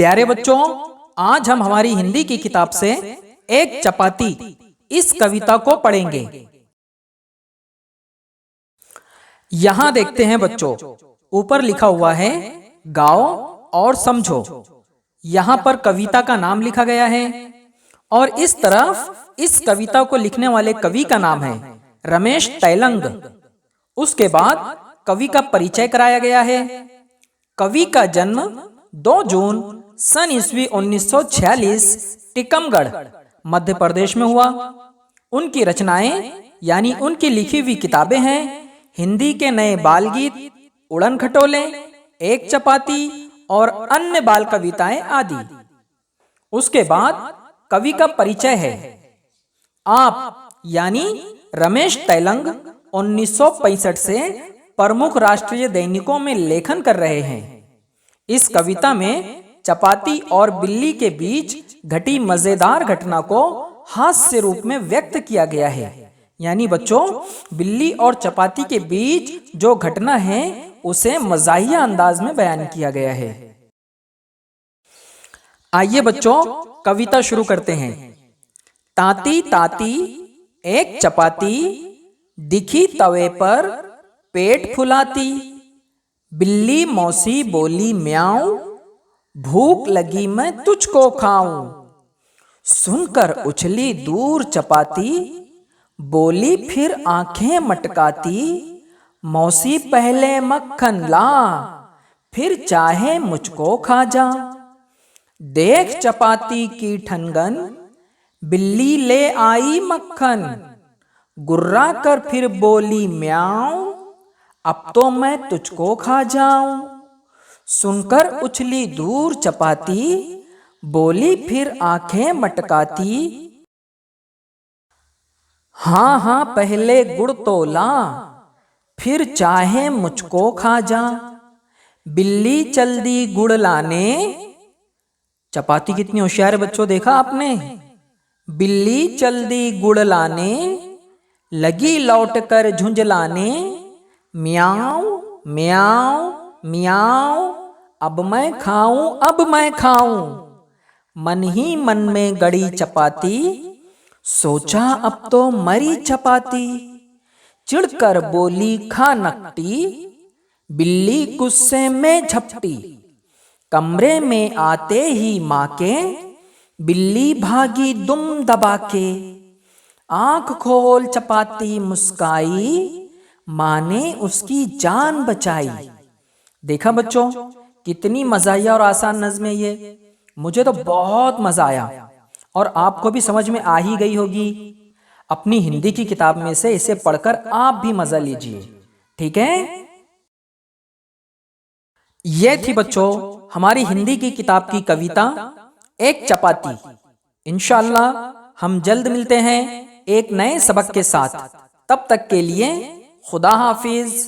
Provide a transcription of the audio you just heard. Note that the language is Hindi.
प्यारे बच्चों, आज हम हमारी हिंदी की किताब से एक चपाती इस कविता को पढ़ेंगे। यहां देखते हैं बच्चों, ऊपर लिखा हुआ है गाओ और समझो। यहां पर कविता का नाम लिखा गया है और इस तरफ इस कविता को लिखने वाले कवि का नाम है रमेश तैलंग। उसके बाद कवि का परिचय कराया गया है। कवि का जन्म 2 जून सन ईस्वी 1946 टीकमगढ़ मध्य प्रदेश में हुआ। उनकी रचनाएं यानी उनकी लिखी हुई किताबें हैं हिंदी के नए बाल गीत, उड़न खटोले, एक चपाती और अन्य बाल कविताएं आदि। उसके बाद कवि का परिचय है। आप यानी रमेश तैलंग 1965 से प्रमुख राष्ट्रीय दैनिकों में लेखन कर रहे हैं। इस कविता में चपाती और बिल्ली के बीच घटी मजेदार घटना को हास्य रूप में व्यक्त किया गया है। यानी बच्चों, बिल्ली और चपाती के बीच जो घटना है उसे मजाहिया अंदाज में बयान किया गया है। आइए बच्चों, कविता शुरू करते हैं। ताती ताती एक चपाती दिखी तवे पर पेट फुलाती। बिल्ली मौसी बोली म्याऊं, भूख लगी मैं तुझको खाऊं। सुनकर उछली दूर चपाती, बोली फिर आंखें मटकाती। मौसी पहले मक्खन ला, फिर चाहे मुझको खा जा। देख चपाती की ठनगन, बिल्ली ले आई मक्खन। गुर्रा कर फिर बोली म्याऊं, अब तो मैं तुझको खा जाऊं। सुनकर उछली दूर चपाती, बोली फिर आंखें मटकाती। हाँ हाँ पहले गुड़ तो ला, फिर चाहे मुझको खा जा। बिल्ली चल दी गुड़ लाने। चपाती कितनी होशियार है बच्चों, देखा आपने। बिल्ली चल दी गुड़ लाने, लगी लौट कर झुंझलाने। म्याऊं म्याऊं म्याऊं, अब मैं खाऊं अब मैं खाऊं। मन ही मन में गड़ी चपाती, सोचा अब तो मरी चपाती। चिढ़कर बोली खा नकटी, बिल्ली गुस्से में झपटी। कमरे में आते ही माँ के, बिल्ली भागी दुम दबा के। आंख खोल चपाती मुस्काई, माँ ने उसकी जान बचाई। देखा बच्चों, कितनी मजाहिया और आसान नज़्म है ये। मुझे तो बहुत मजा आया और आपको भी समझ में आ ही गई होगी। अपनी हिंदी की किताब में से इसे पढ़कर आप भी मजा लीजिए, ठीक है। ये थी बच्चों हमारी हिंदी की किताब की कविता एक चपाती। इंशाअल्लाह हम जल्द मिलते हैं एक नए सबक के साथ। तब तक के लिए खुदा हाफिज।